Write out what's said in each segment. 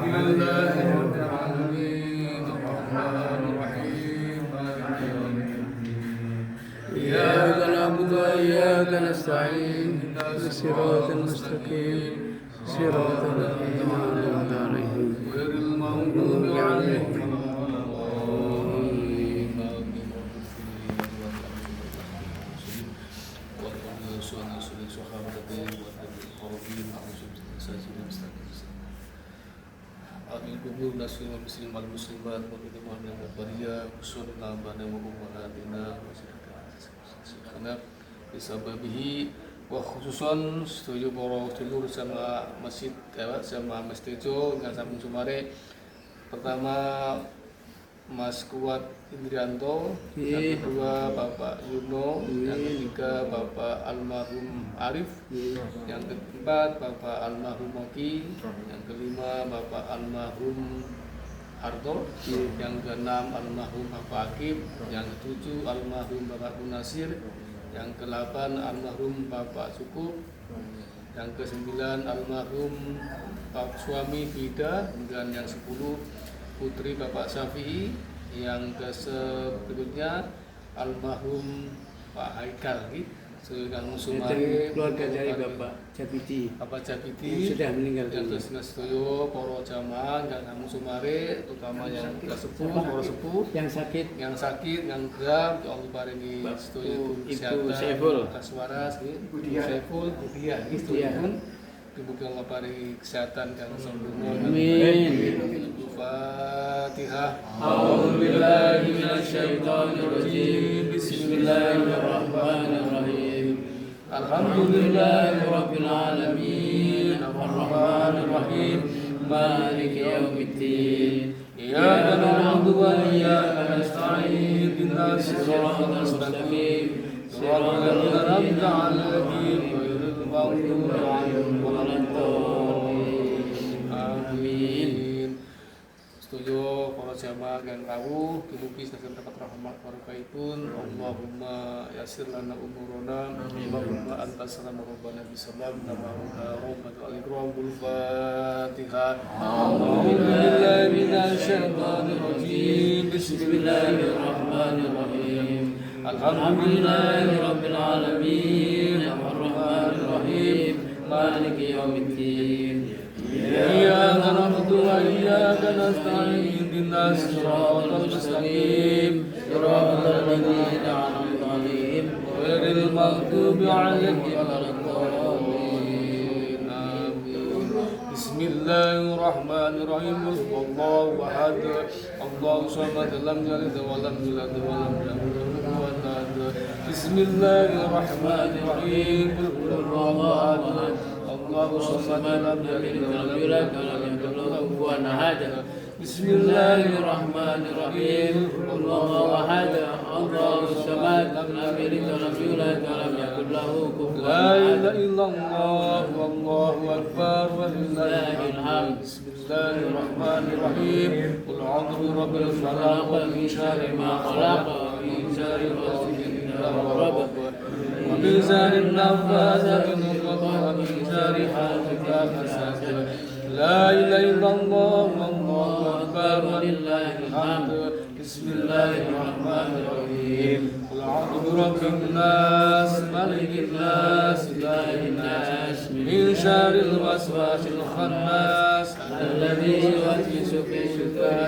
Alhamdulillahi rabbil alamin. Arrahmanir rahim. Maliki yaumiddin. Iyyaka na'budu wa iyyaka nasta'in. Ihdinas siratal mustaqim. Siratal ladzina an'amta 'alaihim ghairil maghdubi 'alaihim. Amin kubur nasir muslim wal muslimat wa bid'ah min al-bariyah usulna bana wa ummahatina wa karena bisababihi wa khususan setuju para dulur sama masjid sama masjid itu dengan sambung Sumare. Pertama Mas Kuat Indrianto, yang kedua Bapak Yuno, yang ketiga Bapak Almarhum Arif, yang keempat Bapak Almarhum Moki, yang kelima Bapak Almarhum Harto, yang keenam Almarhum Bapak Akib, yang ketujuh Almarhum Bapak Munasir, yang ke-8 Almarhum Bapak Sukup, yang ke-9 Almarhum Pak Suami Bida, dan yang 10 Putri Bapak Syafi'i, yang berikutnya Almarhum Pak Haikal sedang Sumare, keluarga dari Bapak Japiti sudah meninggal dan terus setuju para jamaah dan kamu Sumare, terutama yang sepuh, para sepuh yang sakit yang geram, ya Allah paringi setuju Ibu Saiful Kaswaras, Ibu Saiful Budia dibuka Allah paringi kesehatan dan sempurna. Amin. Fatihah. A'udzubillahi minasyaitonirrajim. Bismillahirrahmanirrahim. Alhamdulillahirabbil alamin. Arrahmanir rahim. Maliki yaumiddin. Iyyaka na'budu wa iyyaka nasta'in. Ihdinas siratal mustaqim. Siratal ladzina an'amta 'alaihim ghairil maghdubi 'alaihim waladdallin. Amin. Setuju para jamaah dan rawuh mugi saged dapat rahmat barakaipun. Allahumma yassir lana umurana Allahumma antas salam rabbana bisalam namaruka rahmatul ikramul Fatihah. A'udzubillahi minasyaitonir rajim. Bismillahirrahmanirrahim. Alhamdulillahirabbil alamin. Arrahmanir rahim. Maliki yaumiddin. Iyyaka na'budu wa iyyaka nasta'in. Ihdinas siratal mustaqim. Siratal ladzina an'amta 'alaihim ghairil maghdubi 'alaihim waladdallin. Amin. Bismillahirrahmanirrahim. Wallahu ahad. Allahu samad. Lam yalid wa lam yulad wa lam yakul lahu kufuwan ahad. Bismillahirrahmanirrahim. Wallahu ahad. Allahu samad. Lam yalid wa lam yulad wa lam yakul lahu kufuwan ahad. Bismillahirrahmanirrahim. Wallahu ahad. Allahu samad. Lam yalid wa lam yulad wa lam yakul lahu kufuwan ahad. La ilaha illallah wallahu akbar walillahil hamd. Bismillahirrahmanirrahim. Qul a'udzu birabbil falaq min syarri ma khalaq wa min syarri ghasiqin idza waqab wa min syarri naffasati fil 'uqad wa min syarri hasidin idza hasad. La ilaha illallah wallahu akbar walillahil hamd. Bismillahirrahmanirrahim. Qul a'udzu birabbin nas malikin nas ilahin nas min syarril waswasil khannas alladzi yuwaswisu fi suduril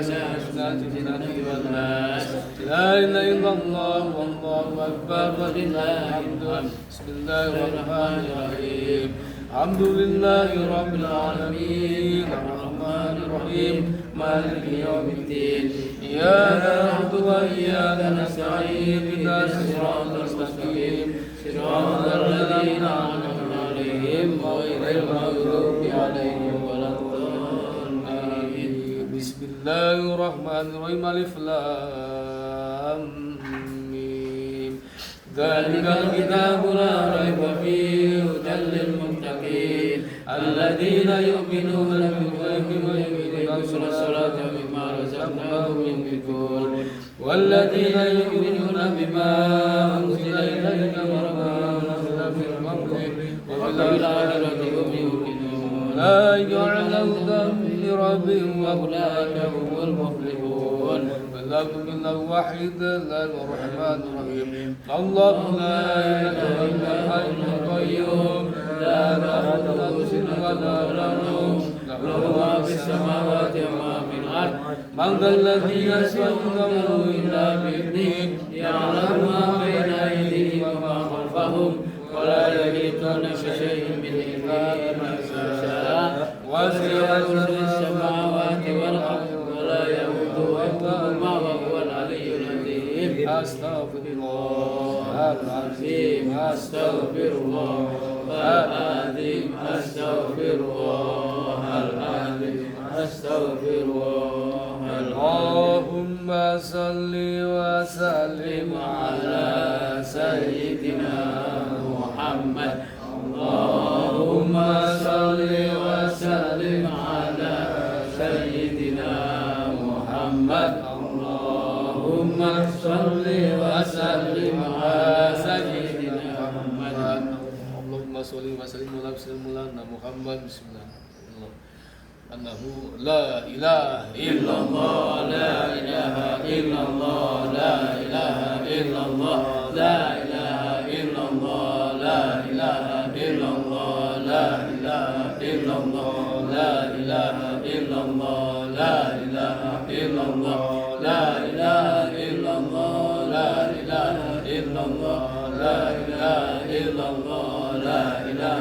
nas. La ilaha illallah wallahu akbar walillahil hamd. Bismillahirrahmanirrahim. Alhamdulillahi rabbil alamin. Arrahmanir rahim. Maliki yaumiddin. Iyyaka na'budu wa iyyaka nasta'in. Ihdinas siratal mustaqim. Siratal ladzina an'amta 'alaihim ghairil maghdubi 'alaihim waladdallin. Amin. Bismillahirrahmanirrahim. Alif lam mim. Dzalikal kitabu la raiba fihi hudan lil muttaqin alladzina yu'minuna bil ghaibi wa yuqimuna as-salata wa mimma razaqnahum yunfiqun walladzina yu'minuna bima unzila ilayka wa ma unzila min qablik wa bil akhirati hum yuqinun la ya'lamu dhanbi ربهم وأولئك هم المفلحون. لا إله واحد لا الرحمن الرحيم الله لا إله إلا الحي القيوم لا تأخذه سنة ولا نوم له ما في السماوات وما في الأرض من ذا الذي يشفع عنده إلا بإذنه يعلم ما بين أيديهم وما خلفهم ولا يحيطون بشيء من علمه إلا شاء وسع كرسيه السماوات والأرض ولا يؤوده حفظهما وهو العلي العظيم. أستغفر الله العظيم أستغفر الله العظيم أستغفر الله العظيم أستغفر الله. اللهم صل وسلم على سيدنا محمد. اللهم صل وسلم على سيدنا محمد. اللهم صل وسلم على سيدنا محمد. اللهم صل وسلم على سيدنا محمد. بسم الله أنه لا إله إلا الله لا إله إلا الله لا إله إلا الله لا إله إلا الله لا إله إلا الله لا إله إلا الله لا إله إلا الله لا إله إلا الله لا إله إلا الله لا إله إلا الله لا إله إلا الله لا إله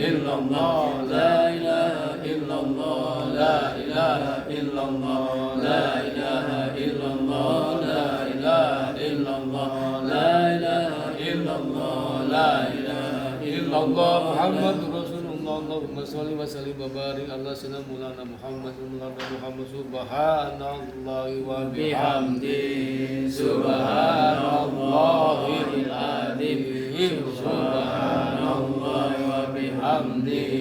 إلا الله لا إله إلا الله لا إله إلا الله لا إله إلا الله لا إله إلا الله لا إله إلا الله لا إله إلا الله محمد رسول الله. اللهم صل وسلم وبارك على سيدنا مولانا محمد سبحان الله وبحمده سبحان الله العظيم سبحان الله وبحمده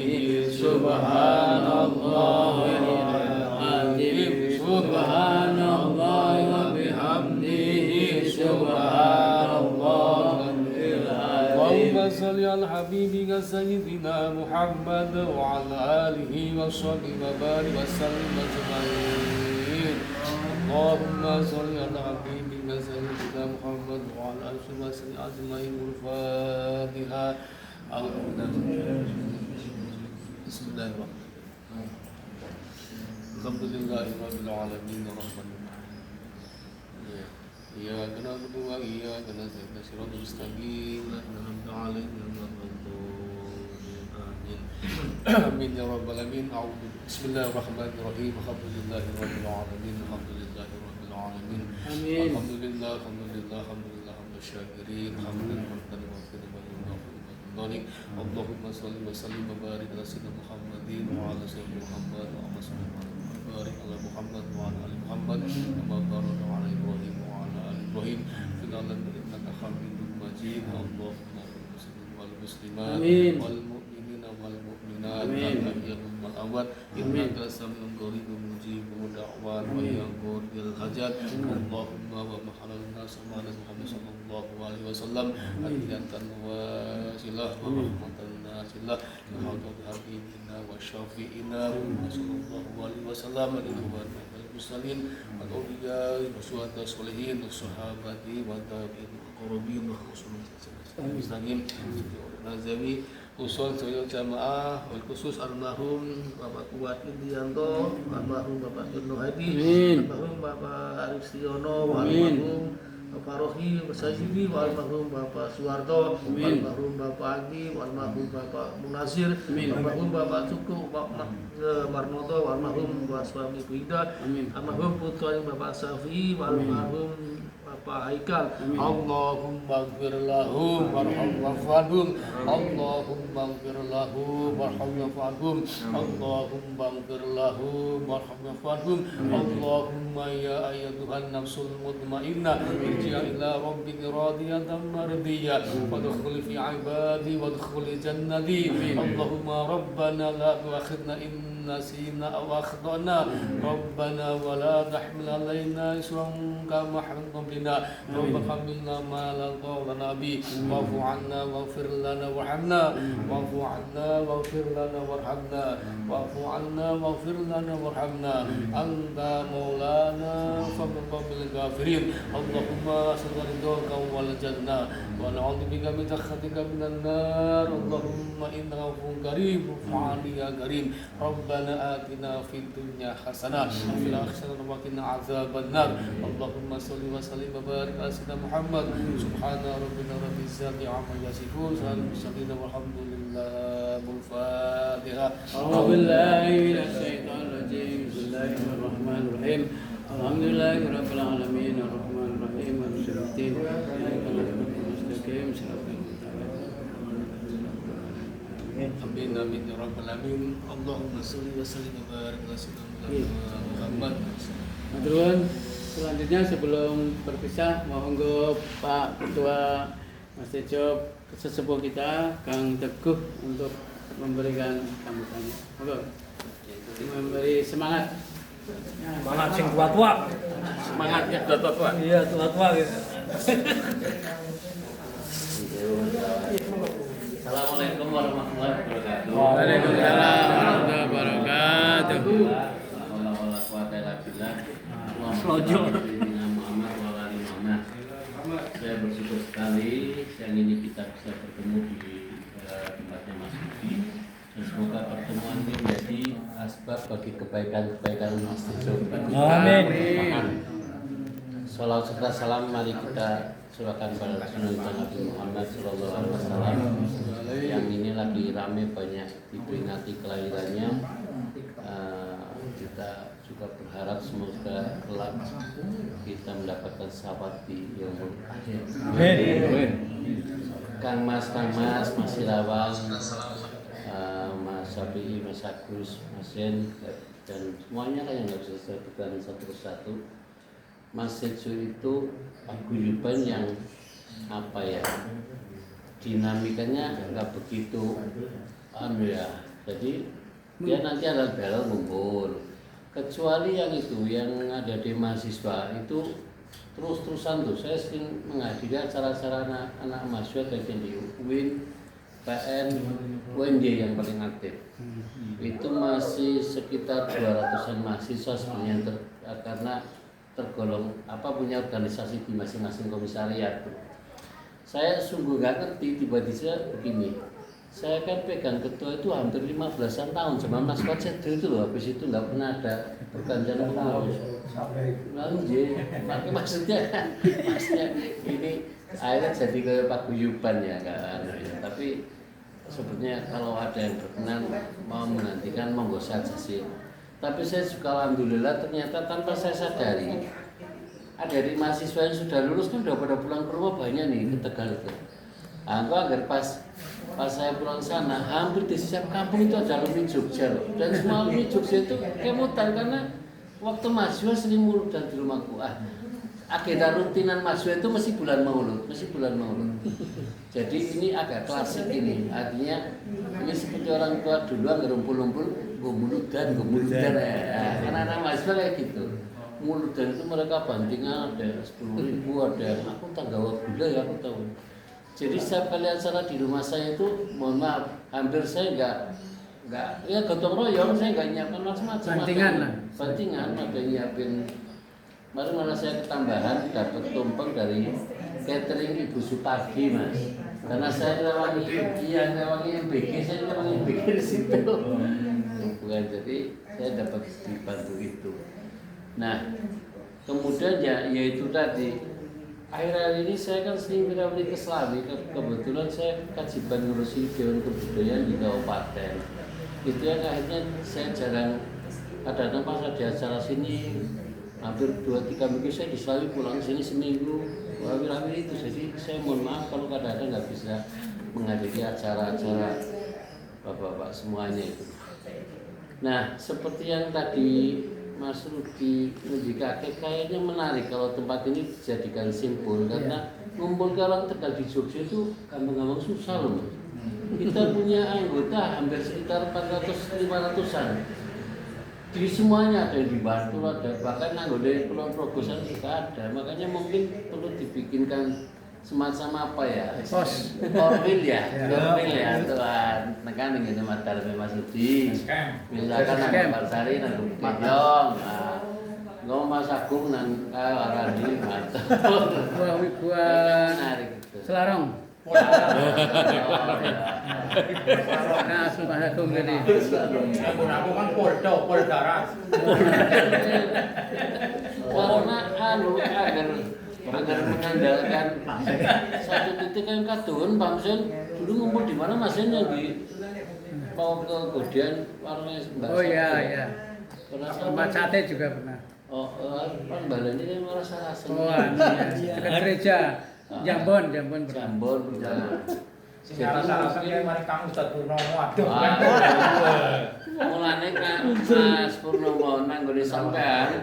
سبحان الله العظيم سبحان الله وبحمده سبحان الله العظيم. اللهم صل على حبيبك سيدنا محمد وعلى آله وصحبه وبارك وسلم أجمعين. اللهم صل على حبيبك سيدنا محمد وعلى آله وصحبه أجمعين. الفاتحة. بسم الله الرحمن الرحيم. الحمد لله رب العالمين الرحمن الرحيم. إياك نعبد وإياك نستعين صراط المستقيم أنعمت عليهم غير المغضوب عليهم آمين يا رب العالمين. بسم الله الرحمن الرحيم. الحمد لله رب العالمين الحمد لله رب العالمين آمين. الحمد لله الحمد لله الحمد لله حمد الشاكرين حمدا حمدا وغفر اللهم صل وسلم وبارك على سيدنا محمد وعلى سيدنا محمد وبارك على محمد وعلى ال محمد كما باركت على ابراهيم وعلى ال ابراهيم في العالمين انك حميد مجيد. اللهم صل على المسلمات والمؤمنين والمؤمنات والاحياء والاموات انك سميع قريب مجيب دعوات ويغفر الحاجات. اللهم ومحل الناس وعلى محمد صلى الله عليه وسلم هدية واسلة ورحمة نازلة وحوض حبيبنا وشافئنا صلى الله عليه وسلم لنوان المرسلين والأولياء والشهداء الصالحين والصحابة والتابعين والقربين وخصوصا المسلمين Nazami usul seluruh jamaah khusus almarhum Bapak Kuat Indianto, almarhum Bapak Yudno Hadi, almarhum Bapak Arif Siono, almarhum Bapak Rohi Sayyidi, almarhum Bapak Suwarto, almarhum Bapak Agi, almarhum Bapak Munazir, almarhum Bapak Cukup, Bapak Marnoto, almarhum Bapak Suami Kuida, almarhum putra Bapak Safi, almarhum Bapak Haikal. Allahumma ighfir lahum warhamhum. Allahumma ighfir lahum warhamhum. Allahumma ighfir lahum warhamhum. Allahumma ya ayyatuhan nafsul mutmainnah irji' ila rabbika radiyatan mardiyah wadkhul fi ibadi wadkhul jannati. Allahumma rabbana la tu'akhidna in نسينا أو أخطأنا ربنا ولا تحمل علينا إصرا كما حملت بنا ربنا حملنا ما لا طاقة لنا به واعف عنا واغفر لنا وارحمنا واعف عنا واغفر لنا وارحمنا واعف عنا واغفر لنا وارحمنا أنت مولانا فمن قبل الكافرين اللهم صل رضاك والجنة ونعوذ بك من سخطك من النار اللهم إنك عفو كريم فعلي يا كريم ربنا آتنا في الدنيا حسنة وفي الآخرة وقنا عذاب النار اللهم صل وسلم وبارك على سيدنا محمد سبحان ربك رب العزة عما يصفون سبحان المرسلين والحمد لله الفاتحة أعوذ بالله من الشيطان الرجيم بسم الله الرحمن الرحيم الحمد لله رب العالمين الرحمن الرحيم مالك يوم الدين إياك نعبد ونستعين صراط Amin amin ya rabbal alamin. Allahumma sholli wa sallim wa barik ala sayyidina Muhammad. Maturun, selanjutnya sebelum berpisah monggo Pak Ketua Masjid Job sesepuh kita Kang Teguh untuk memberikan sambutannya. Monggo. Memberi semangat. Semangat sing tua-tua. Semangat ya tua-tua. Iya, tua-tua gitu. Assalamualaikum warahmatullahi wabarakatuh. Waalaikumsalam warahmatullahi wabarakatuh. Saya bersyukur sekali siang ini kita bisa bertemu di tempatnya Mas Budi. Dan semoga pertemuan ini menjadi asbab bagi kebaikan-kebaikan Masjid Jombang. Amin. Salawat serta salam mari kita surahkan pada Sunan Nabi Muhammad Sallallahu Alaihi Wasallam yang ini lagi rame banyak diperingati kelahirannya. Kita juga berharap semoga kelak kita mendapatkan sahabat di yaumul akhir. Amin. Kang Mas, Mas Sirawang, Mas Sabi, Mas Agus, Mas Yen, dan semuanya kan yang nggak bisa saya sebutkan satu persatu. Masjid itu paguyuban yang apa ya, dinamikanya nggak begitu ya. Jadi dia nanti ada barel ngumpul, kecuali yang itu yang ada di mahasiswa itu terus-terusan tuh. Saya sering menghadiri acara-acara anak mahasiswa kayak di UIN, PN, UNJ yang paling aktif. Itu masih sekitar 200-an mahasiswa sebenarnya karena tergolong punya organisasi di masing-masing komisariat. Saya sungguh nggak ngerti tiba-tiba begini. Saya kan pegang ketua itu hampir 15-an tahun zaman Mas Kocet itu loh. Habis itu nggak pernah ada pergantian pengurus. Maksudnya ini akhirnya jadi kayak paguyuban ya kan. Tapi sebenarnya kalau ada yang berkenan mau menggantikan monggo saja sih. Tapi saya juga alhamdulillah ternyata tanpa saya sadari ada dari mahasiswa yang sudah lulus kan udah pada pulang ke rumah banyak nih ke Tegal itu. Agar pas saya pulang sana hampir di setiap kampung itu ada alumni Jogja loh. Dan semua alumni Jogja itu kemutan karena waktu mahasiswa sering mulut dan di rumahku. Agenda rutinan mahasiswa itu mesti bulan Maulud. Jadi ini agak klasik ini. Artinya ini seperti orang tua dulu yang ngumpul-ngumpul gomuludan. Anak-anak mahasiswa kayak gitu. Muludan itu mereka bantingan ada 10.000, ada yang aku tanggawa gula ya aku tahu. Jadi setiap kali acara di rumah saya itu, mohon maaf, hampir saya nggak ya gotong royong, saya nggak nyiapkan macam-macam. Bantingan ada nyiapin. Baru malah saya ketambahan dapat tumpeng dari catering Ibu Supardi Mas. Karena saya ngewangi MBG, saya ngewangi MBG di situ. Bukan, jadi saya dapat dibantu itu. Nah, kemudian ya itu tadi. Akhir-akhir ini saya kan sering berawali ke Selami. Kebetulan saya kajiban ngurusi Dewan Kebudayaan di kabupaten. Itu yang akhirnya saya jarang kadang-kadang pas ada acara sini. Hampir 2-3 minggu saya di Selami, pulang sini seminggu. Akhir-akhir itu, jadi saya mohon maaf kalau kadang-kadang nggak bisa menghadiri acara-acara bapak-bapak semuanya itu. Nah, seperti yang tadi Mas Rudi menjadi kayaknya menarik kalau tempat ini dijadikan simbol karena ngumpul ke orang Tegal di Jogja itu gampang-gampang susah loh. Kita punya anggota hampir sekitar 400-500an. Jadi semuanya ada yang dibantu, ada bahkan anggota Kulon Progo sana juga ada. Makanya mungkin perlu dibikinkan semacam apa ya? Formil ya, Tuhan. Tekan ini matar Mas Udi. Misalkan nang Barsari nang Kenyong, ngomong Mas Agung nang Arani matur. Buah Selarong. Nah, sumpah aku gini. Aku kan Polda darat. Karena agar mengandalkan satu titik yang kadun, Bang Sen dulu ngumpul di mana Mas Sen yang di mau ke Godian warnanya Mbak. Oh iya. Tempat sate juga pernah. Kan balanya kan rasa-rasa. Oh, dekat gereja. Jambon pernah. Jambon. Rasa-rasa kayak mari kamu Ustaz Purnomo aduh. Mulane kan Mas Purnomo nang gone sampean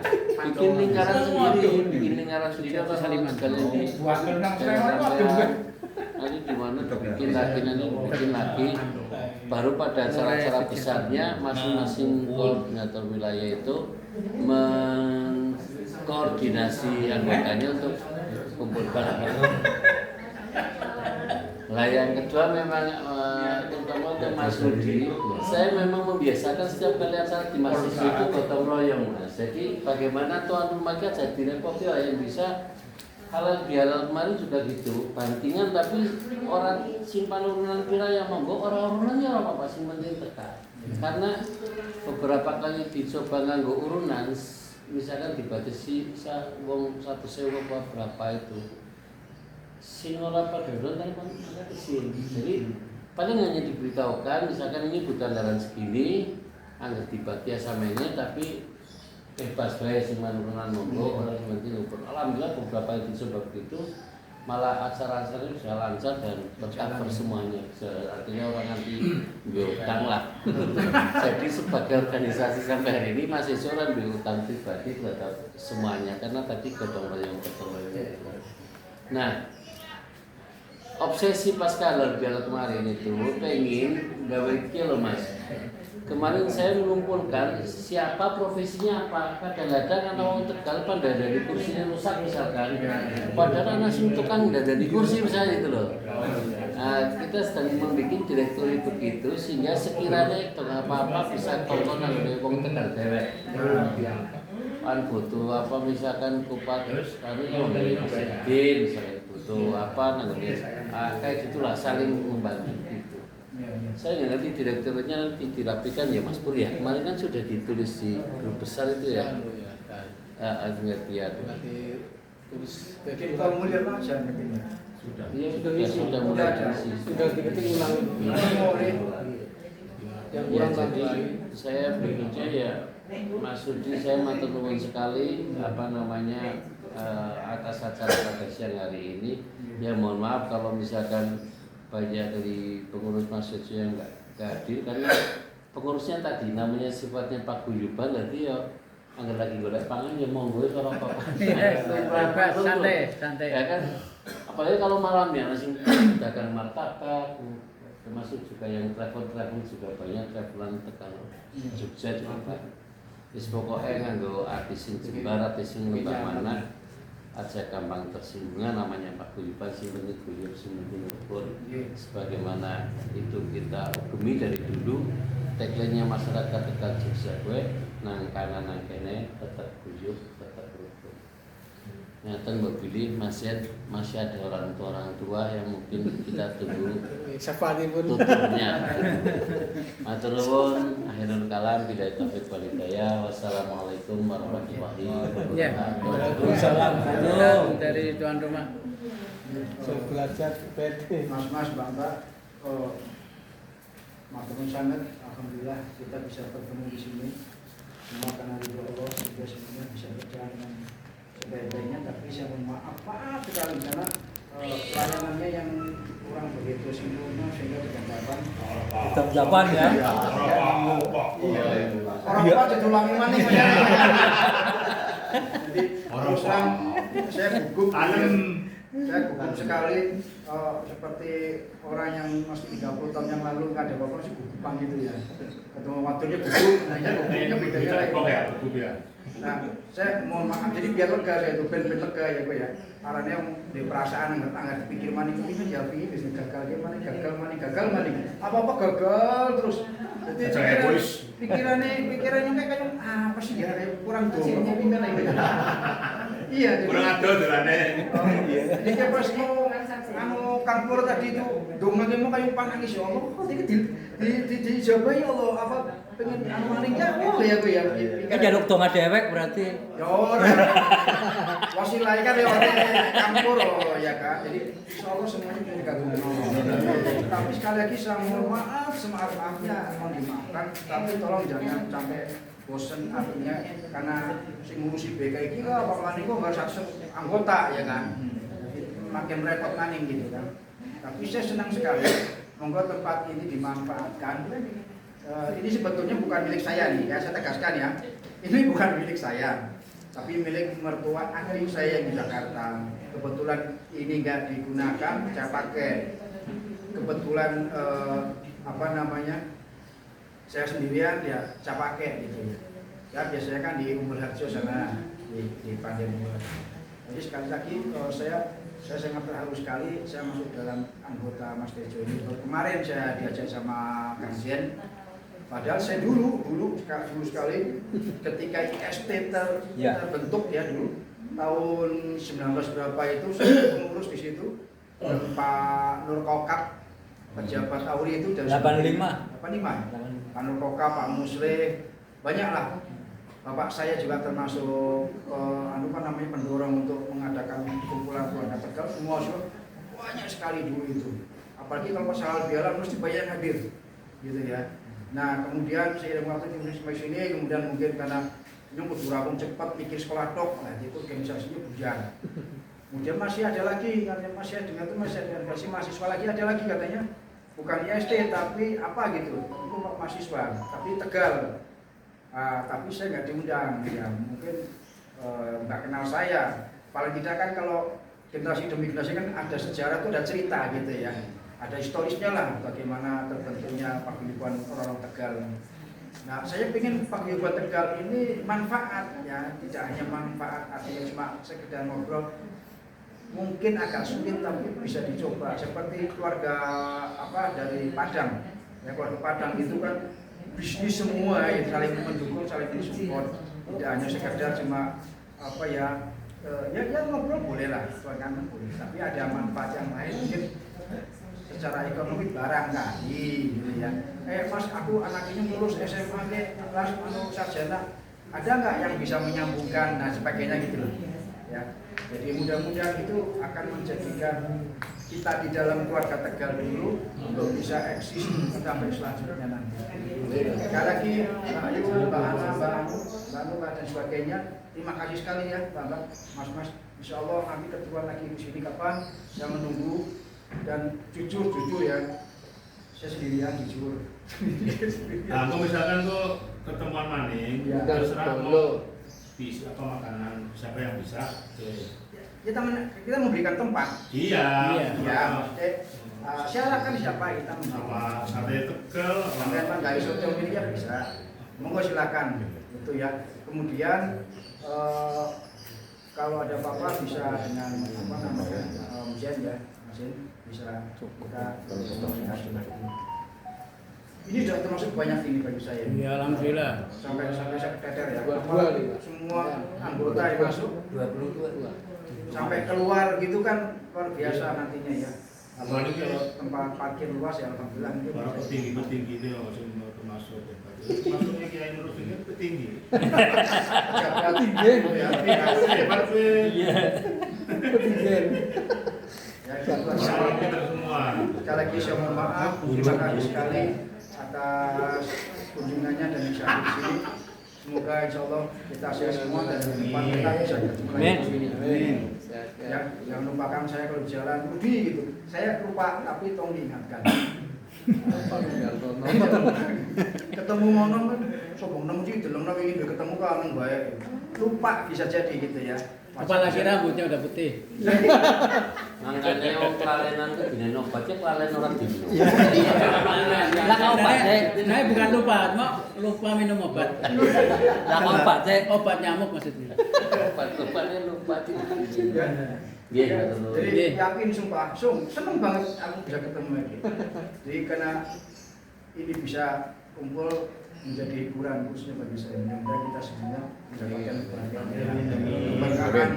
bikin lingkaran sendiri apa saliman kalian di Buat nang saya nanti di mana bikin lagi baru pada acara-acara besarnya masing-masing koordinator wilayah itu mengkoordinasi anggotanya untuk kumpul bareng. Lah yang kedua memang terutama untuk Mas Rudi, saya memang membiasakan setiap kali acara di masjid itu gotong royong, Mas. Jadi bagaimana tuan rumah kita jadi repoti lah yang bisa halal bihalal kemarin juga gitu, bantingan tapi orang simpan urunan kira yang monggo orang urunannya orang apa sih penting tekan. Karena beberapa kali dicoba nganggo urunan, misalkan dibatasi wong 1.000 apa berapa itu. Sing ora pada kan kesini. Jadi paling hanya diberitahukan misalkan ini butuh anggaran segini, anggar dibagi samanya tapi bebas bae sing manurunan monggo ora penting ukur. Alhamdulillah beberapa yang dicoba begitu malah acara-acaranya bisa lancar dan tercover semuanya. Artinya orang nanti utang lah. Jadi sebagai organisasi sampai hari ini masih seorang utang pribadi terhadap semuanya karena tadi gotong royong. Nah, obsesi pasca halal bihalal kemarin itu pengen gawe iki loh Mas. Kemarin saya mengumpulkan siapa profesinya apa. Kadang-kadang anak orang Tegal pada dari kursinya rusak misalkan. Padahal anak sing tukang dari kursi misalnya itu loh. Nah, kita sedang membuat direktur begitu sehingga sekiranya itu apa-apa bisa tontonan dari wong Tegal dewek. Kan butuh apa misalkan kupat kami membeli mesin misalnya butuh apa nanti kayak gitulah saling membantu gitu. Saya nggak ngerti direkturnya nanti dirapikan ya Mas Pur ya. Kemarin kan sudah ditulis di grup besar itu ya. Ngerti ya. Jadi kalau mulia aja Sudah. Iya sudah mulai diisi. Sudah diketik ulang. Yang kurang jadi saya berikutnya ya Mas Rudi saya matur nuwun sekali atas acara pada siang hari ini. Ya mohon maaf kalau misalkan banyak dari pengurus masjid yang nggak hadir karena pengurusnya tadi namanya sifatnya paguyuban berarti ya anggar lagi golek pangan ya monggo kalau apa-apa. Santai. Ya kan apalagi kalau malamnya masih dagang martabak termasuk juga yang travel juga banyak travelan Tegal Jogja juga. Wis pokoke nganggo artis sing jembar artis sing lembah mana aja gampang tersinggungan namanya Pak Guyuban sing guyub sing pun sebagaimana itu kita ugemi dari dulu tagline-nya masyarakat Tegal Jogja gue nang kanan nang kene tetap guyub tetap rukun. Nyata Mbak Billy masih ada orang tua yang mungkin kita tunggu tuturnya. Matur nuwun, akhirul kalam bila taufik wal hidayah. Wassalamualaikum warahmatullahi wabarakatuh. Waalaikumsalam. Dari tuan rumah. belajar PT. Mas, Mbak, matur sangat. Alhamdulillah kita bisa bertemu di sini. Semua karena ridho Allah sehingga semuanya bisa berjalan dengan sebaik-baiknya. Tapi saya mohon maaf sekali karena pelayanannya yang kurang begitu sempurna sehingga tidak dapat. Tetap jawaban ya. Orang tua jadi ulangi mana? Jadi terus terang saya gugup. Saya gugup sekali seperti orang yang masih 30 tahun yang lalu nggak ada apa-apa sih gugupan gitu ya. Ketemu waktunya gugup, nanya gugupnya bedanya lain. Nah, saya mohon maaf, jadi biar lega saya itu, ben lega ya gue ya. Karena yang di perasaan nggak dipikir maning ini ya bisa gagal mana. Apa gagal terus. Jadi pikirannya kayak apa sih ya kurang dong, pikiran ini. Iya, jadi kurang ada dolane. Jadi kayak pas mau kampur tadi itu dong lagi mau kayu panangis ya Allah. Dijawab ya Allah apa pengen malingnya ya gue ya. Kan jaluk donga dewek berarti. Ya ora. Wasilah kan ya campur ya kan. Jadi insyaallah semuanya bisa digabung. Tapi sekali lagi saya mohon maaf semaaf-maafnya mohon dimaafkan, tapi tolong jangan sampai bosen artinya karena sing ngurusi BK iki kok apa maning kok harus anggota ya kan. Makin repot maning gitu kan. Tapi saya senang sekali monggo tempat ini dimanfaatkan. Ini sebetulnya bukan milik saya nih, ya saya tegaskan ya. Ini bukan milik saya, tapi milik mertua adik saya yang di Jakarta. Kebetulan ini nggak digunakan, saya pakai. Kebetulan saya sendirian ya saya pakai gitu. Ya biasanya kan di Umbul Harjo sana di Pantai Umbul. Jadi sekali lagi saya sangat terharu sekali saya masuk dalam anggota Mas Tejo ini. Kemarin saya diajak sama Kang Zen. Padahal saya dulu sekali ketika IST terbentuk ya dulu tahun 19 berapa itu saya pengurus di situ dan Pak Nur Kokap pejabat Auri itu dari 85 Pak Nur Kokap, Pak Musleh banyaklah. Bapak saya juga termasuk pendorong untuk mengadakan kumpulan keluarga Tegal semua banyak sekali dulu itu. Apalagi kalau masalah biara mesti banyak yang hadir gitu ya. Nah kemudian seiring waktu di sini kemudian mungkin karena ini kudu rampung cepat mikir sekolah tok, nah itu organisasinya bujar. Kemudian masih ada lagi katanya masih ada organisasi mahasiswa lagi ada lagi katanya bukan IST tapi apa gitu itu mahasiswa tapi Tegal. Tapi saya nggak diundang ya mungkin nggak kenal saya. Paling tidak kan kalau generasi demi generasi kan ada sejarah tuh ada cerita gitu ya. Ada historisnya lah bagaimana terbentuknya paguyuban orang Tegal. Nah, saya ingin paguyuban Tegal ini manfaat ya, tidak hanya manfaat artinya cuma sekedar ngobrol. Mungkin agak sulit tapi bisa dicoba. Seperti keluarga dari Padang. Ya keluarga Padang itu kan bisnis semua ya, saling mendukung, saling mensupport. Tidak hanya sekedar cuma ya ngobrol boleh lah, kan boleh. Tapi ada manfaat yang lain mungkin secara ekonomi barangkali gitu ya. Mas aku anak ini lulus SMA kelas sarjana, ada nggak yang bisa menyambungkan dan sebagainya gitu loh. Ya. Jadi mudah-mudahan itu akan menjadikan kita di dalam keluarga Tegal dulu untuk bisa eksis sampai selanjutnya nanti. Sekali lagi Mbak Ayu, Mbak Ana, Mbak Anu dan sebagainya. Terima kasih sekali ya Mbak, Mas. Insya Allah nanti ketemuan lagi di sini kapan? Saya menunggu. Dan jujur ya saya sendirian jujur. Nah, kalau misalkan kok ketemuan maning, Ya. terserah mau bisa apa makanan siapa yang bisa. Kita memberikan tempat. Iya. Silakan siapa kita Apa sate Tegal, sampai nggak iso ini ya bisa. Monggo silakan itu ya. Kemudian kalau ada apa-apa bisa dengan Musen ya. Bisa kita komunikasi lagi. Ini sudah termasuk banyak ini bagi saya. Ya alhamdulillah. Sampai saya keteter ya. Dua. Semua anggota yang masuk 22. sampai keluar gitu kan luar biasa nantinya ya. Apalagi Kalau tempat parkir luas ya alhamdulillah mungkin para bisa. petinggi itu yang termasuk masuknya Kiai Nur ini petinggi. Ya, kita semua. Sekali lagi saya mohon maaf, terima kasih sekali atas kunjungannya dan bisa di sini. Semoga insya Allah kita sehat semua dan di depan kita bisa ketemu lagi di sini. Ya, jangan lupakan saya kalau di jalan Budi gitu. Saya lupa tapi tolong diingatkan. Ketemu monong kan, sobong nemu sih, deleng nemu ini ketemu kangen baik. Lupa bisa jadi gitu ya. Apalagi rambutnya udah putih. Makanya wong kelalenan ku dine obatnya kelalen ora dino. Lah kau obat deh. Saya bukan lupa, cuma lupa minum obat. Lah kau obat deh. Obat nyamuk maksudnya. Obat-obatnya lupa dino. Nggih, betul. Jadi yakin sumpah, seneng banget aku bisa ketemu lagi. Jadi karena ini bisa kumpul menjadi hiburan khususnya bagi saya. Mudah-mudahan kita semuanya mendapatkan keberkahan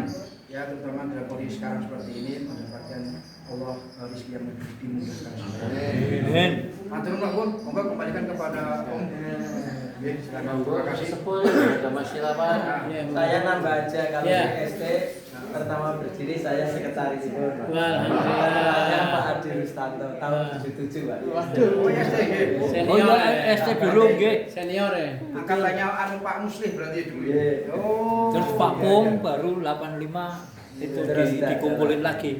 ya, terutama dalam kondisi sekarang seperti ini, mendapatkan Allah rezeki yang lebih dimudahkan. Amin. Matur nuwun, monggo kembalikan kepada Om. Nggih, silakan. Terima kasih. Sepul ada masalah apa? Saya nambah aja kalau Ya. di SD pertama berdiri saya sekretaris pun. Wah, Namanya alhamdulillah. Pak Adi Rustanto tahun 77 Pak. Oh ya, nggih. Oh Senior. iya, SD dulu nggih. Senior ya. Angkatannya anu Pak Muslim berarti dulu. Iya. Oh. Terus Pak Pung baru 85 itu Terus dikumpulin lagi.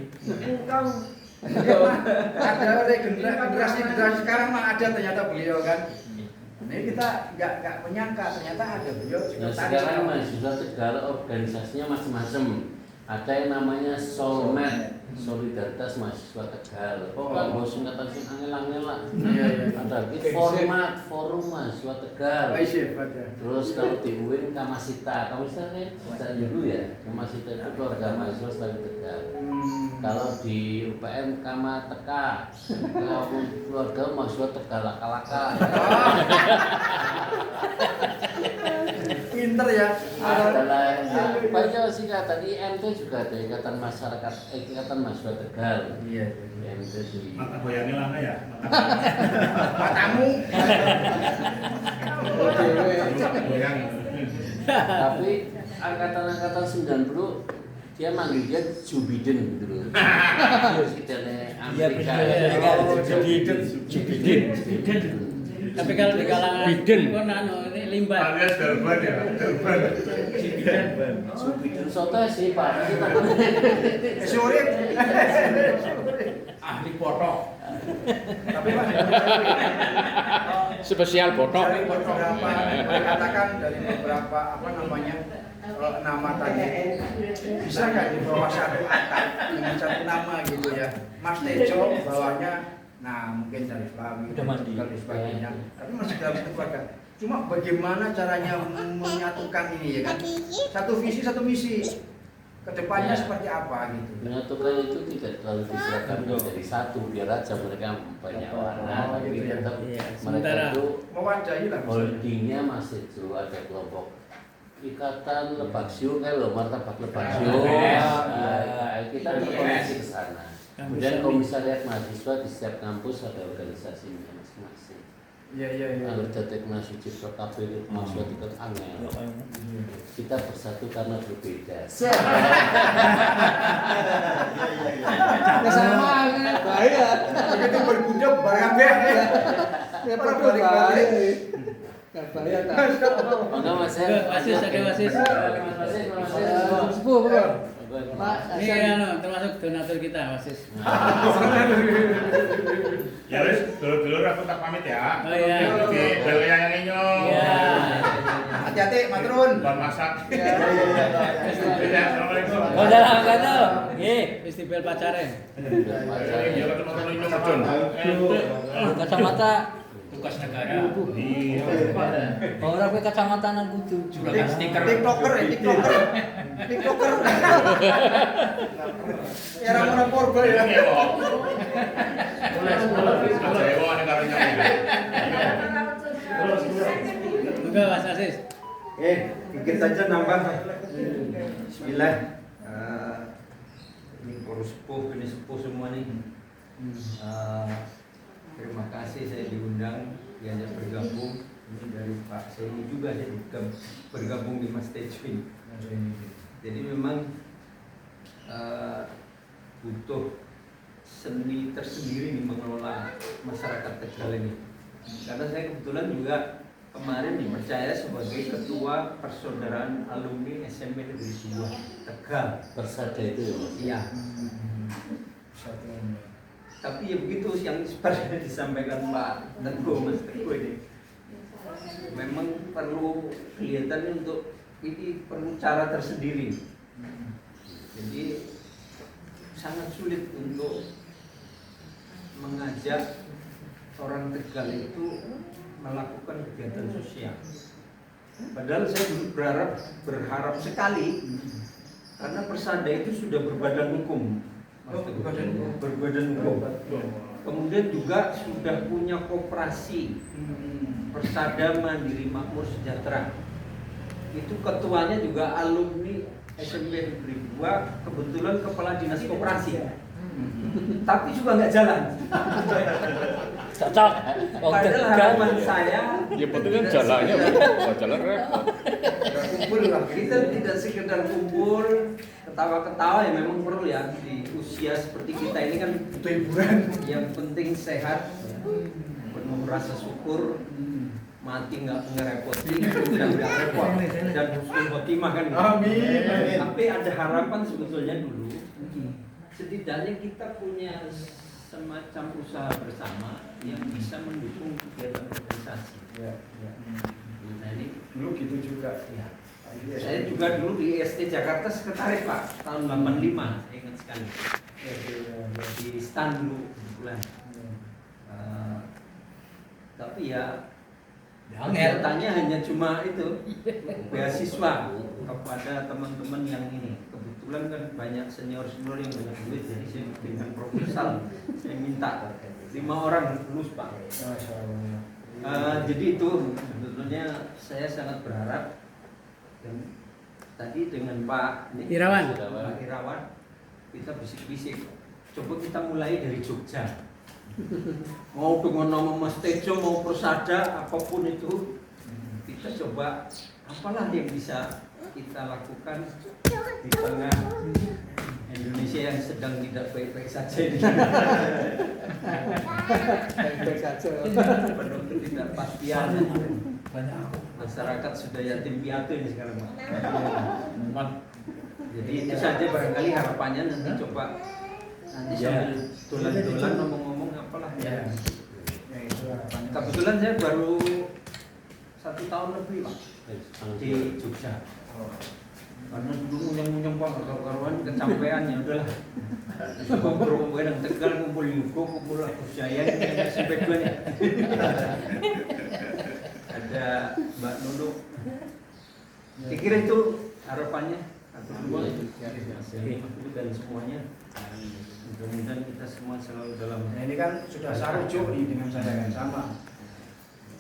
Ada generasi sekarang mah ada ternyata beliau kan. Nah, ini kita nggak menyangka ternyata ada beliau Nah, sekretaris. sekarang mahasiswa Tegal organisasinya macam-macam. Ada yang namanya Solmed, Solidaritas Mahasiswa Tegal. Pokoknya bos singkatan sing angel-angel lah. Iya, iya. Ada lagi format Forum Mahasiswa Tegal. Iya, ada. Terus kalau di UIN Kamasita, Kamasita kan sejak dulu ya. Kamasita itu keluarga mahasiswa selalu Tegal. Kalau di UPN Kamateka, kalau keluarga mahasiswa Tegal laka-laka. Pinter ya. Adalah banyak singkatan IMT juga ada Ikatan Masyarakat Ikatan Mahasiswa Tegal. Iya. IMT di Mata goyangnya lama ya. Matamu. Mata goyang. tapi angkatan-angkatan 90 dia manggil dia Jubiden gitu loh. Presidennya Amerika. Jubiden. Tapi kalau di kalangan kan anu ini limbah. Alias Darban ya. Darban. Jubiden soto sih Pak. Sore. Ahli foto. Tapi Pak, Spesial foto. dari beberapa dikatakan dari beberapa apa namanya nama tadi bisa nggak di bawah satu atap dengan satu nama gitu ya. Mas Tejo bawahnya, nah mungkin dari Flawi Udah mandi. dan sebagainya. Tapi masih dalam satu keluarga. Cuma bagaimana caranya menyatukan ini ya kan? Satu visi satu misi. Kedepannya Ya. seperti apa gitu. Menyatukan itu tidak terlalu diserahkan menjadi satu biar aja mereka banyak warna Oh, tapi gitu ya. tetap Iya, mereka sementara itu Mewadahi lah. holdingnya masih itu ada kelompok Ikatan Lebaksio kan loh, martabat Lebaksio. Nah, kita terkoneksi ke sana. Kemudian komisariat mahasiswa di setiap kampus ada organisasinya masing-masing. Iya iya iya. Kalau Jatek Mahasiswa Cipta KPU mahasiswa tingkat angel. Kita bersatu karena berbeda. Sama bahaya. Begitu bergudang barang deh. Ya Orang balik-balik. Bahaya tak. Maka Mas Wasis ada wasis. Sepuh, Bro. Ini anu termasuk donatur kita wasis. Ya wis, dulur-dulur aku tak pamit ya. Oh, iya. Oke, bel yang nyong. Iya. Hati-hati, maturun. Buat masak. Iya. Ya, assalamualaikum. Oh, dalam kata. Nggih. Festival pacare. Ya, ketemu nyong John. Kacamata. Tugas negara. Iya. Ora kowe kacamata nang kudu. Juragan stiker. TikToker ya, TikToker. TikToker. Ya orang-orang korban ya. Iya, kok. Jawa ada karunya. Moga Mas Asis. Dikit saja nambah. Bismillah. Ini para sepuh, ini sepuh semua nih. Terima kasih saya diundang, diajak bergabung. Ini dari Pak Seni juga saya bergabung di Mas Tejo ini. Jadi memang butuh seni tersendiri nih mengelola masyarakat Tegal ini. Karena saya kebetulan juga kemarin dipercaya sebagai ketua persaudaraan alumni SMP Negeri 2 Tegal. Persada itu ya Mas. Iya. Tapi ya begitu yang seperti disampaikan Pak Teguh, Mas Teguh ini. Memang perlu kelihatan untuk ini perlu cara tersendiri. Jadi sangat sulit untuk mengajak orang Tegal itu melakukan kegiatan sosial. Padahal saya dulu berharap sekali karena Persada itu sudah berbadan hukum. Berbadan hukum. Kemudian juga sudah punya koperasi Persada Mandiri Makmur Sejahtera. Itu ketuanya juga alumni SMP Negeri 2, kebetulan kepala dinas koperasi. Tapi juga nggak jalan. Cocok. Padahal harapan saya Ya penting kan jalannya, kalau jalan repot. kumpul lah. Kita tidak sekedar kumpul ketawa-ketawa ya memang perlu ya di usia seperti kita ini kan Butuh hiburan. yang penting sehat, penuh rasa syukur, mati nggak ngerepotin dan nggak repot dan husnul khotimah kan. Amin. Tapi ada harapan sebetulnya dulu. Setidaknya kita punya semacam usaha bersama yang bisa mendukung kegiatan organisasi. Ya, ya. Nah ini Dulu gitu juga. ya. Saya juga dulu di IST Jakarta sekretaris Pak tahun 85, saya ingat sekali. Di STAN dulu kebetulan. Tapi ya kegiatannya hanya cuma itu beasiswa kepada teman-teman yang ini. Kebetulan kan banyak senior yang banyak duit, jadi saya dengan proposal saya minta 5 orang lulus Pak. Jadi itu sebetulnya saya sangat berharap dan tadi dengan Pak Irawan. Pak Irawan kita bisik-bisik coba kita mulai dari Jogja. Mau dengan nama Mas Tejo, mau Persada, apapun itu kita coba apalah yang bisa kita lakukan di tengah Indonesia yang sedang tidak baik-baik saja ini. Baik saja. Penuh ketidakpastian. Masyarakat sudah yatim piatu ini sekarang Pak. Jadi itu saja barangkali harapannya nanti coba nanti sambil tulan-tulan ngomong-ngomong apalah ya. Kebetulan saya baru 1 tahun lebih Pak di Jogja. Karena dulu munyang-munyang Pak karuan kecampean ya udahlah. Kumpul yang Tegal, kumpul Yugo, kumpul Agus Jaya ini sampai dua nih. Ada Mbak Nunu. Kira itu harapannya atau semua dan semuanya. Mudah-mudahan kita semua selalu dalam. Nah, ini kan sudah sarujuk nih dengan saya yang sama.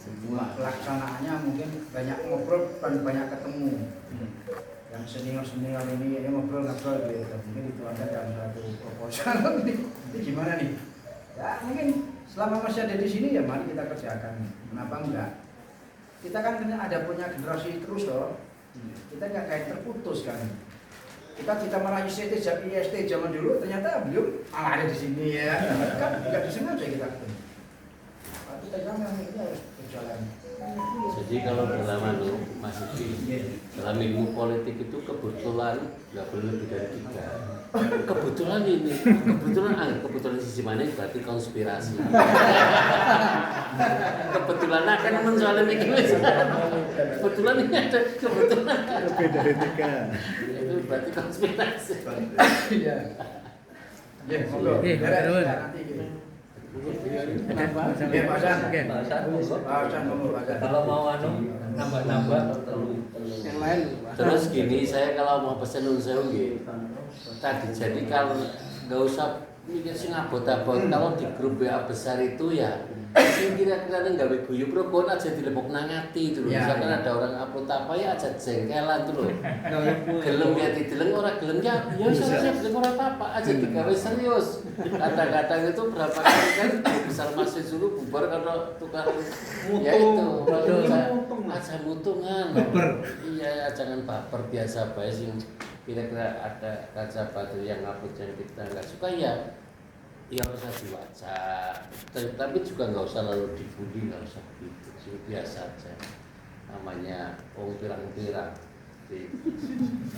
Semua pelaksanaannya mungkin banyak ngobrol dan banyak ketemu. Yang senior ini ngobrol gitu. Mungkin itu ada dalam satu proposal. Ini gimana nih? Ya mungkin selama masih ada di sini ya mari kita kerjakan. Kenapa enggak? Kita kan ada punya generasi terus loh. Kita nggak kayak terputus kan. Kita meraih IST zaman dulu ternyata beliau malah ada di sini ya. Kan nggak disengaja kita ketemu. Tapi memang ini harus berjalan. Jadi kalau dalam Mas Edi, dalam ilmu politik itu kebetulan nggak boleh lebih dari 3. Kebetulan ini, kebetulan sisi mana berarti konspirasi. Kebetulan akan mensoalnya mikir. Kebetulan ini ada kebetulan. Lebih dari 3. Itu berarti konspirasi. Iya. Ya, monggo. Terus. Nanti gitu. Kenapa? Ya, Pak Hasan. Oke. Pak Hasan ngomong, Pak Hasan. Kalau mau nambah Yang lain. Terus gini, saya kalau mau pesen unsewu tadi jadi kalau nggak usah mikir sing abot-abot. Kalau di grup WA besar itu ya sing kira-kira nggak guyu prokon aja dilepok nang ati itu loh. Ya, Misalkan ya. ada orang upload apa ya aja jengkelan tuh loh. Gelem ya dideleng orang gelem ya saya gelem ora apa-apa aja digawe serius. Kadang-kadang itu berapa kali kan besar masih dulu bubar kalau tukar ya itu aja mutungan. Iya jangan baper biasa bae sing kira-kira ada kaca batu yang upload yang kita nggak suka ya harus dibaca, tapi juga nggak usah lalu dibully, nggak usah begitu, biasa aja. Namanya pirang-pirang.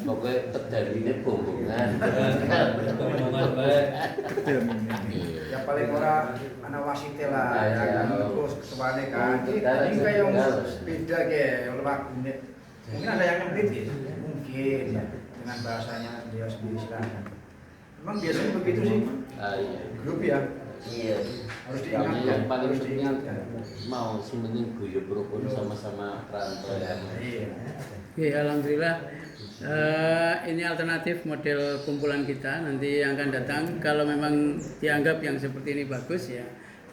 Pokoknya terjadinya bombongan. Yang paling ora ana wasite lah, ya terus ketuane kan. Ini kayak yang beda ge lewat menit. Mungkin ada yang nyempit gitu. Mungkin. dengan bahasanya dia sendiri silakan. Memang biasanya begitu sih Iya. grup ya. Iya. Harus Karena diingatkan. yang paling harus penting diingatkan. mau sih penting guyub rukun sama-sama perantau ya. Iya. Oke, alhamdulillah. Ini alternatif model kumpulan kita nanti yang akan datang. Kalau memang dianggap yang seperti ini bagus ya,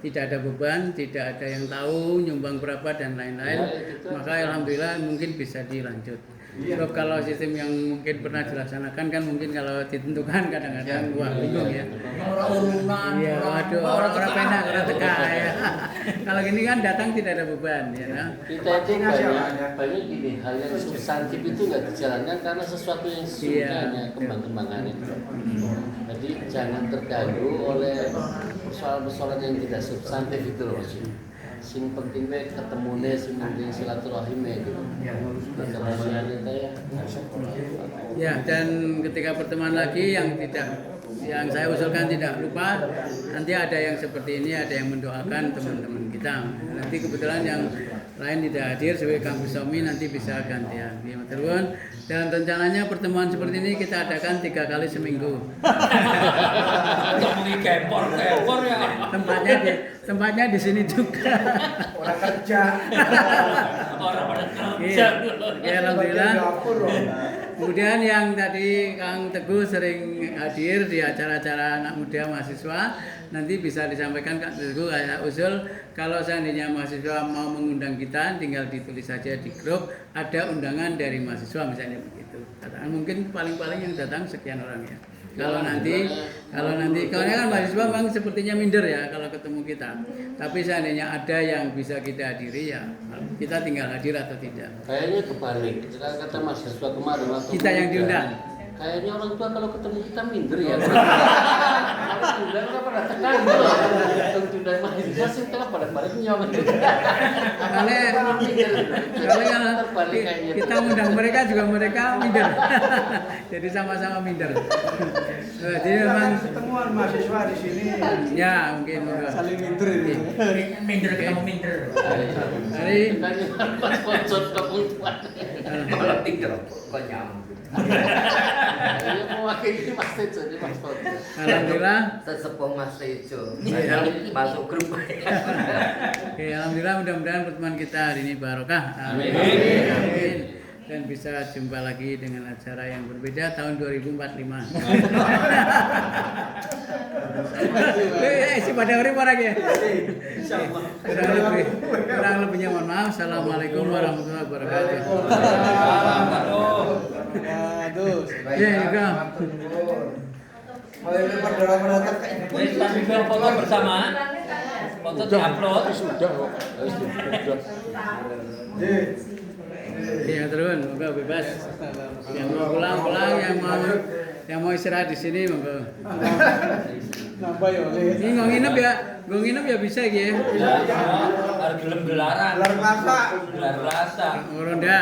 tidak ada beban, tidak ada yang tahu nyumbang berapa dan lain-lain, maka alhamdulillah mungkin bisa dilanjut. Sebab kalau sistem yang mungkin pernah dilaksanakan kan mungkin kalau ditentukan kadang-kadang wah bingung ya. Iya, waduh, orang penak, orang teka ya. Kalau gini kan datang tidak ada beban ya. Nah. Kita itu banyak gini, hal yang substantif itu nggak dijalankan karena sesuatu yang sesungguhnya hanya kembang-kembangan itu. Jadi jangan terganggu oleh persoalan-persoalan yang tidak substantif itu loh maksudnya. Sing penting we ketemune sing penting silaturahim gitu. Ya, dan ketika pertemuan lagi yang saya usulkan tidak lupa nanti ada yang seperti ini, ada yang mendoakan teman-teman kita. Nanti kebetulan yang lain tidak hadir sebagai Kang Busomi nanti bisa gantian. Ya, terus dan rencananya pertemuan seperti ini kita adakan 3 kali seminggu. Ngomongin kempor ya. Tempatnya di sini juga. Orang kerja. Orang pada Iya. kerja. Ya, alhamdulillah. Kemudian yang tadi Kang Teguh sering hadir di acara-acara anak muda mahasiswa, nanti bisa disampaikan Kang Teguh kayak usul kalau seandainya mahasiswa mau mengundang kita, tinggal ditulis saja di grup ada undangan dari mahasiswa misalnya begitu. Katakan mungkin paling-paling yang datang sekian orang ya. Kalau nanti kan mahasiswa memang sepertinya minder ya kalau ketemu kita. Tapi seandainya ada yang bisa kita hadiri ya kita tinggal hadir atau tidak. Kayaknya kebalik. Kata mahasiswa kemarin waktu Kita yang diundang. Kayaknya orang tua kalau ketemu kita minder ya. Kalau diundang kan pada tekan gitu. Kalau diundang mahasiswa sih kita pada balik nyawa. Kalau kita undang mereka juga mereka minder. Jadi sama-sama minder. Jadi memang Pertemuan mahasiswa di sini. ya mungkin Saling minder ini. Minder ketemu minder. hari Kan pas konsol kebutuhan. Kalau tinggal kok nyambung. Ini mewakili Mas Tejo nih Mas Tejo. alhamdulillah. Sesepuh Mas Tejo. Iya. Masuk grup. Oke, alhamdulillah mudah-mudahan pertemuan kita hari ini barokah. Amin. Amin. Dan bisa jumpa lagi dengan acara yang berbeda tahun 2045. Si pada hari orang ya. Kurang lebihnya mohon maaf. Assalamualaikum warahmatullahi wabarakatuh. Aduh. Ya, juga. Kalau ini perdana mendatang ke ini. Wes tapi gua foto bersama. Foto di-upload. Ya terus, moga bebas. Yang mau pulang, yang mau istirahat di sini moga. Nambah ya. Ini gue nginep ya bisa gitu ya. Harus gelem gelaran. Gelar rasa. Gelar rasa. Ronda.